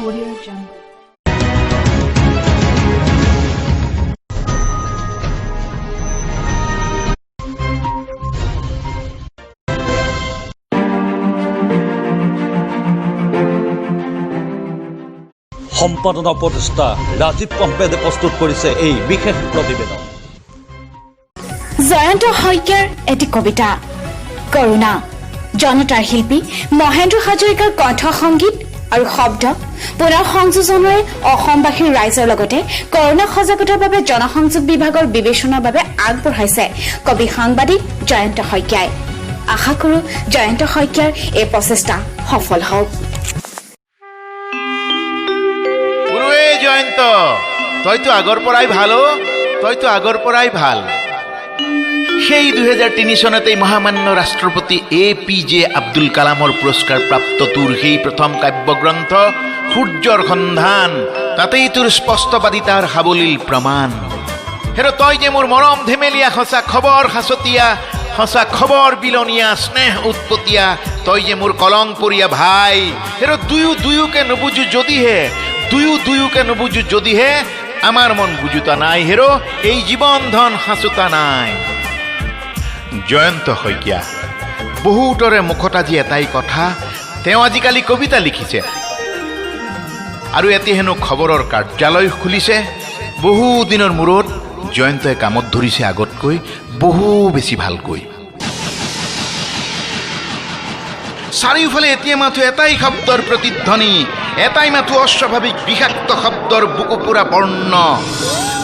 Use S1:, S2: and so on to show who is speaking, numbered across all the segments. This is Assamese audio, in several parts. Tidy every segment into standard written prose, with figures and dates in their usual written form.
S1: Audio Jungle.
S2: সম্পাদনা উপদেষ্টা ৰাজীৱ পম্পেদে প্ৰস্তুত কৰিছে এই বিশেষ প্ৰতিবেদন।
S3: জয়ন্ত শইকীয়াৰ এটি কবিতা কৰুণা জনতাৰ শিল্পী মহেন্দ্ৰ হাজৰিকাৰ কণ্ঠ সংগীত আৰু শব্দ পুনৰ সংযোজনেৰে অসমবাসীৰ ৰাইজৰ লগতে কৰুণা সজাগতাৰ বাবে জনসংযোগ বিভাগৰ বিবেচনাৰ বাবে আগবঢ়াইছে কবি সাংবাদিক জয়ন্ত শইকীয়াই। আশা কৰো জয়ন্ত শইকীয়াৰ এই প্ৰচেষ্টা সফল হওক।
S4: জয়ন্ত তইতো আগৰ পৰাই ভাল সেই 2003 চনতেই মহামান্য ৰাষ্ট্ৰপতি APJ আব্দুল কালামৰ পুৰস্কাৰ প্ৰাপ্ত তোৰ সেই প্ৰথম কাব্যগ্ৰন্থ সূৰ্যৰ সন্ধান, তাতেই তোৰ স্পষ্টবাদিতাৰ সাৱলীল প্ৰমাণ। হেৰ তই যে মোৰ মৰম ধেমেলীয়া সঁচা খবৰ সাঁচতীয়া, সঁচা খবৰ বিলনীয়া স্নেহ উৎপতীয়া, তই যে মোৰ কলং পৰিয়া ভাই। হেৰ দুয়োকে নুবুজো যদিহে আমাৰ মন বুজোতা নাই, হেৰ এই জীৱন ধন সাঁচোতা নাই। জয়ন্ত শইকীয়া বহুতৰে মুখত আজি এটাই কথা, তেওঁ আজিকালি কবিতা লিখিছে আৰু এতিয়া হেনো খবৰৰ কাৰ্যালয় খুলিছে। বহু দিনৰ মূৰত জয়ন্তই কামত ধৰিছে আগতকৈ বহু বেছি ভালকৈ। চাৰিওফালে এতিয়া মাথো এটাই শব্দৰ প্ৰতিধ্বনি, এটাই মাথো অস্বাভাৱিক বিষাক্ত শব্দৰ বুকুপুৰা বৰ্ণ।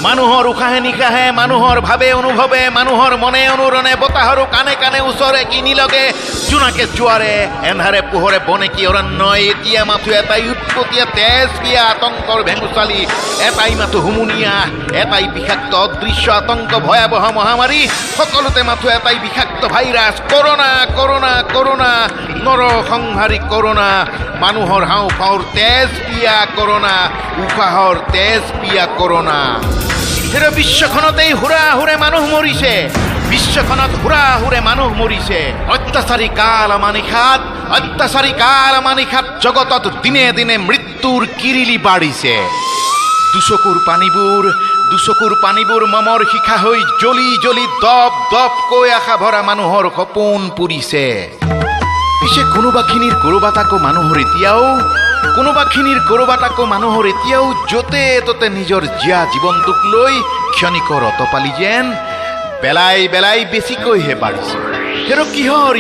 S4: মানুহৰ উশাহে নিশাহে, মানুহৰ ভাৱে অনুভৱে, মানুহৰ মনে অনুৰণে, বতাহৰো কাণে কাণে ওচৰে কিনি লগে, জোনাকে জোৱাৰে এন্ধাৰে পোহৰে বনে কি অৰণ্যই। এতিয়া মাথো এটাই উৎপতীয়া তেজ বিয়া আতংকৰ ভেঙুচালি, এটাই মাথো হুমুনিয়া, এটাই বিষাক্ত অদৃশ্য আতংক ভয়াৱহ মহামাৰী, সকলোতে মাথো এটাই বিষাক্ত ভাইৰাছ কৰোণা কৰোণা কৰোণা, নৰ সংহাৰী কৰোণা। মানুহৰ হাওঁফাওঁৰ তেজ পিয়া কৰোণা, উশাহৰ তেজ পিয়া কৰোণা। হেৰ বিশ্বখনতেই হুৰাহুৰে মানুহ মৰিছে, বিশ্বখনত হুৰাহুৰে মানুহ মৰিছে। অত্যাচাৰী কাল আমানিশাত জগতত দিনে দিনে মৃত্যুৰ কিৰিলি বাঢ়িছে। দুচকুৰ পানীবোৰ মমৰ শিখা হৈ জ্বলি জ্বলি দপ দপকৈ আশা ভৰা মানুহৰ সপোন পুৰিছে। পিছে কোনোবাখিনিৰ কৰবাত মানুহৰ এতিয়াও য'তে ত'তে নিজৰ জীয়া জীৱনটোক লৈ ক্ষণিকৰ অতপালি যেন বেলাই বেছিকৈহে বাঢ়িছে। হেৰ কিহৰ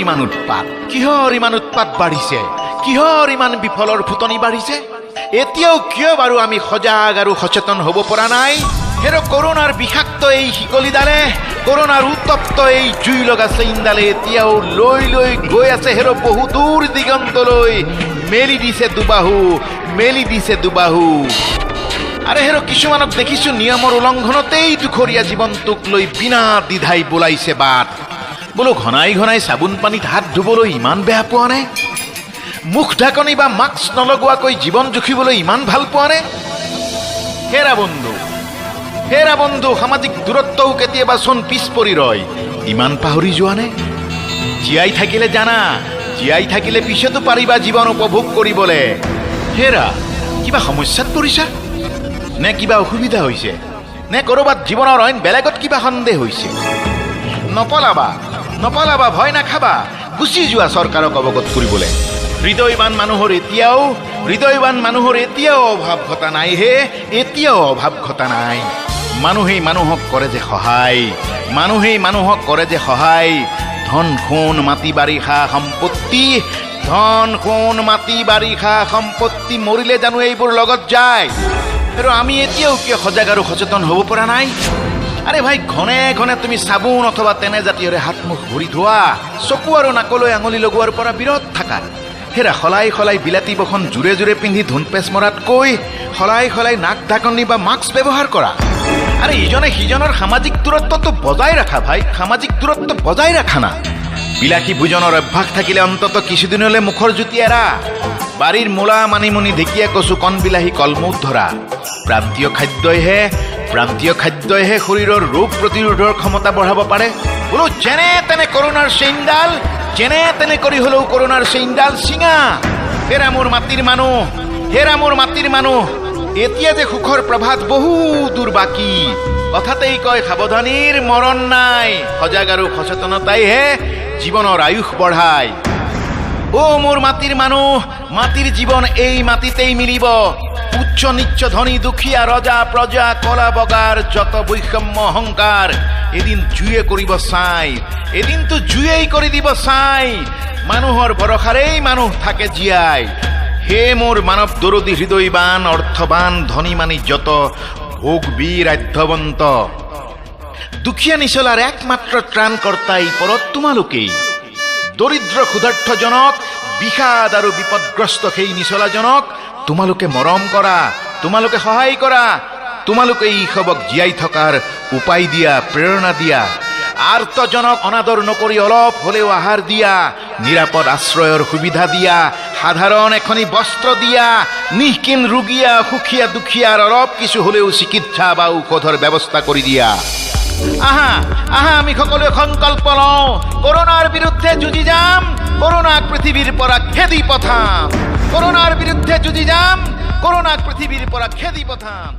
S4: ইমান উৎপাত বাঢ়িছে, কিহৰ ইমান বিফলৰ ফুটনি বাঢ়িছে? এতিয়াও কিয় বাৰু আমি সজাগ আৰু সচেতন হ'ব পৰা নাই? হেৰ কৰোণাৰ বিষাক্ত এই শিকলিডালে, কৰোণাৰ উত্তপ্ত এই জুই লগা চেইনডালে এতিয়াও লৈ লৈ গৈ আছে হেৰ বহু দূৰ দিগন্তলৈ, মেলি দিছে দুবাহু। আৰে হেৰ কিছুমানক দেখিছো নিয়মৰ উলংঘনতেই দুখৰীয়া জীৱনটোক লৈ বিনা দ্বিধাই বোলাইছে বাট। বোলো ঘনাই ঘনাই চাবোন পানীত হাত ধুবলৈ ইমান বেয়া পোৱা নে? মুখ ঢাকনি বা মাস্ক নলগোৱাকৈ জীৱন জুখিবলৈ ইমান ভাল পোৱা নে? হেৰা বন্ধু সামাজিক দূৰত্বও কেতিয়াবা চোন পিছ পৰি ৰয়, ইমান পাহৰি যোৱা নে? জীয়াই থাকিলে পিছতো পাৰিবা জীৱন উপভোগ কৰিবলৈ। হেৰা কিবা সমস্যাত পৰিছা নে কিবা অসুবিধা হৈছে নে ক'ৰবাত জীৱনৰ অইন বেলেগত কিবা সন্দেহ হৈছে? নপলাবা ভয় নাখাবা, গুচি যোৱা চৰকাৰক অৱগত কৰিবলৈ। হৃদয়বান মানুহৰ এতিয়াও অভাৱ ঘটা নাই। মানুহেই মানুহক কৰে যে সহায়, ধন সোণ মাটি বাৰিষা সম্পত্তি মৰিলে জানো এইবোৰ লগত যায়? আৰু আমি এতিয়াও কিয় সজাগ আৰু সচেতন হ'ব পৰা নাই? আৰে ভাই ঘনে ঘনে তুমি চাবোন অথবা তেনে জাতীয়ৰে হাত মুখ ভৰি ধোৱা, চকু আৰু নাকলৈ আঙুলি লগোৱাৰ পৰা বিৰত থাকা। হেৰা সলাই বিলাতী বখন জোৰে পিন্ধি ধুনপেচ মৰাতকৈ সলাই নাক ঢাকনি বা মাস্ক ব্যৱহাৰ কৰা। আৰে ইজনে সিজনৰ সামাজিক দূৰত্বটো বজাই ৰাখা ভাই, সামাজিক দূৰত্ব বজাই ৰাখা না। বিলাসী ভোজনৰ অভ্যাস থাকিলে অন্তত কিছুদিনলৈ মুখৰ জুতি এৰা। বাৰীৰ মূলা মানিমুনি ঢেকীয়া কচু কণবিলাহী কলমৌত ধৰা। প্ৰান্তীয় খাদ্যইহে শৰীৰৰ ৰোগ প্ৰতিৰোধৰ ক্ষমতা বঢ়াব পাৰে। বোলো যেনে তেনে কৰি হ'লেও কৰোণাৰ চেইনডাল চিঙা। হেৰা মোৰ মাটিৰ মানুহ, হেৰা মোৰ মাটিৰ মানুহ, এতিয়া যে সুখৰ প্ৰভাত বহু দূৰ বাকী। কথাতেই কয় সাৱধানীৰ মৰণ নাই, সজাগ আৰু সচেতনতাইহে জীৱনৰ আয়ুস বঢ়ায়। মোৰ মাটিৰ মানুহ, মাটিৰ জীৱন এই মাটিতেই মিলিব। উচ্চ নিচ্চ ধনী দুখীয়া ৰজা প্ৰজা কলা বগাৰ যত বৈষম্য অহংকাৰ এদিন জুয়ে কৰিব চাই, এদিনতো জুয়েই কৰি দিব চাই। মানুহৰ ভৰসাৰেই মানুহ থাকে জীয়াই। হে মোৰ মানৱ দৰদী হৃদয়বান অৰ্থবান ধনী মানি যত ভোগবী ৰাধ্যবন্ত, দুখীয়া নিচলাৰ একমাত্ৰ ত্ৰাণকৰ্তাই পৰত তোমালোকেই। দৰিদ্ৰ ক্ষুধাৰ্থজনক বিষাদ আৰু বিপদগ্ৰস্ত সেই নিচলাজনক তোমালোকে মৰম কৰা, তোমালোকে সহায় কৰা, তোমালোকে ইসবক জীয়াই থকাৰ উপায় দিয়া, প্ৰেৰণা দিয়া। আৰ্তজনক অনাদৰ নকৰি অলপ হলেও আহাৰ দিয়া, নিৰাপদ আশ্ৰয়ৰ সুবিধা দিয়া, সাধাৰণ এখনি বস্ত্ৰ দিয়া, নিঃকিন ৰোগীয়া সুখীয়া দুখীয়াৰ অলপ কিছু হলেও চিকিৎসা বা ঔষধৰ ব্যৱস্থা কৰি দিয়া। আহা আহা, আমি সকলোৱে সংকল্প লওঁ, কৰোনাৰ বিৰুদ্ধে যুঁজি যাম, কৰোনাক পৃথিৱীৰ পৰা খেদি পঠাম। কৰোনাৰ বিৰুদ্ধে যুঁজি যাম, কৰোনাক পৃথিৱীৰ পৰা খেদি পঠাম।